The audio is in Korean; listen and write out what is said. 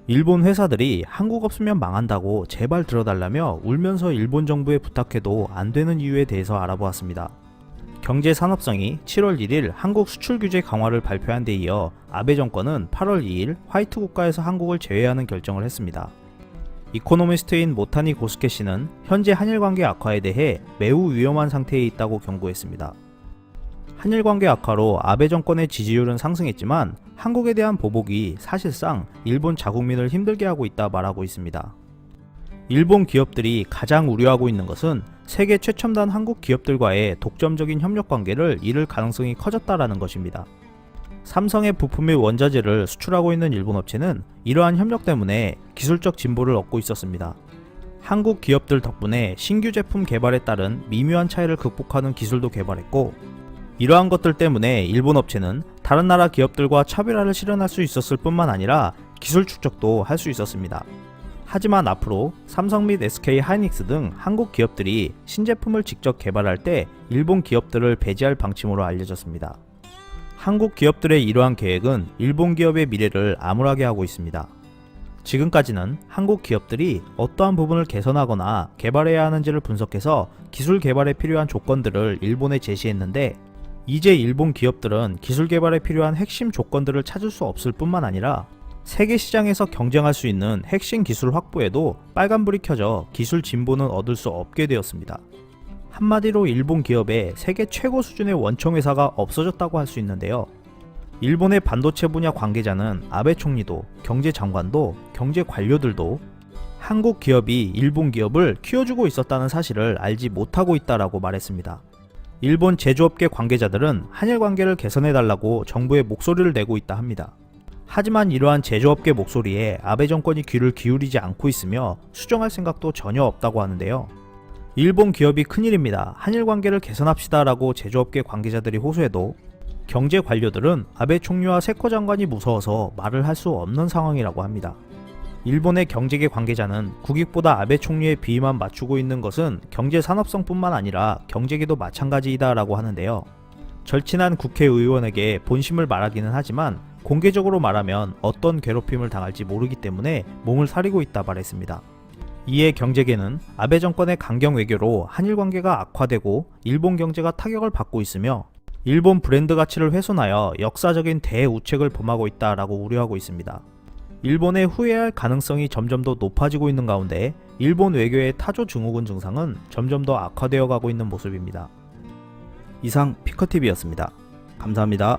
일본 회사들이 한국 없으면 망한다고 제발 들어달라며 울면서 일본 정부에 부탁해도 안 되는 이유에 대해서 알아보았습니다. 경제산업성이 7월 1일 한국 수출 규제 강화를 발표한 데 이어 아베 정권은 8월 2일 화이트 국가에서 한국을 제외하는 결정을 했습니다. 이코노미스트인 모타니 고스케 씨는 현재 한일 관계 악화에 대해 매우 위험한 상태에 있다고 경고했습니다. 한일 관계 악화로 아베 정권의 지지율은 상승했지만 한국에 대한 보복이 사실상 일본 자국민을 힘들게 하고 있다 말하고 있습니다. 일본 기업들이 가장 우려하고 있는 것은 세계 최첨단 한국 기업들과의 독점적인 협력 관계를 잃을 가능성이 커졌다라는 것입니다. 삼성의 부품 및 원자재를 수출하고 있는 일본 업체는 이러한 협력 때문에 기술적 진보를 얻고 있었습니다. 한국 기업들 덕분에 신규 제품 개발에 따른 미묘한 차이를 극복하는 기술도 개발했고, 이러한 것들 때문에 일본 업체는 다른 나라 기업들과 차별화를 실현할 수 있었을 뿐만 아니라 기술 축적도 할 수 있었습니다. 하지만 앞으로 삼성 및 SK 하이닉스 등 한국 기업들이 신제품을 직접 개발할 때 일본 기업들을 배제할 방침으로 알려졌습니다. 한국 기업들의 이러한 계획은 일본 기업의 미래를 암울하게 하고 있습니다. 지금까지는 한국 기업들이 어떠한 부분을 개선하거나 개발해야 하는지를 분석해서 기술 개발에 필요한 조건들을 일본에 제시했는데, 이제 일본 기업들은 기술 개발에 필요한 핵심 조건들을 찾을 수 없을 뿐만 아니라 세계 시장에서 경쟁할 수 있는 핵심 기술 확보에도 빨간불이 켜져 기술 진보는 얻을 수 없게 되었습니다. 한마디로 일본 기업의 세계 최고 수준의 원청 회사가 없어졌다고 할 수 있는데요. 일본의 반도체 분야 관계자는 아베 총리도, 경제장관도, 경제 관료들도 한국 기업이 일본 기업을 키워주고 있었다는 사실을 알지 못하고 있다라고 말했습니다. 일본 제조업계 관계자들은 한일 관계를 개선해달라고 정부에 목소리를 내고 있다 합니다. 하지만 이러한 제조업계 목소리에 아베 정권이 귀를 기울이지 않고 있으며 수정할 생각도 전혀 없다고 하는데요. 일본 기업이 큰일입니다. 한일 관계를 개선합시다 라고 제조업계 관계자들이 호소해도 경제 관료들은 아베 총리와 세코 장관이 무서워서 말을 할 수 없는 상황이라고 합니다. 일본의 경제계 관계자는 국익보다 아베 총리의 비위만 맞추고 있는 것은 경제산업성뿐만 아니라 경제계도 마찬가지이다 라고 하는데요. 절친한 국회의원에게 본심을 말하기는 하지만 공개적으로 말하면 어떤 괴롭힘을 당할지 모르기 때문에 몸을 사리고 있다 말했습니다. 이에 경제계는 아베 정권의 강경 외교로 한일 관계가 악화되고 일본 경제가 타격을 받고 있으며 일본 브랜드 가치를 훼손하여 역사적인 대우책을 범하고 있다라고 우려하고 있습니다. 일본의 후회할 가능성이 점점 더 높아지고 있는 가운데 일본 외교의 타조 증후군 증상은 점점 더 악화되어 가고 있는 모습입니다. 이상 피커TV였습니다. 감사합니다.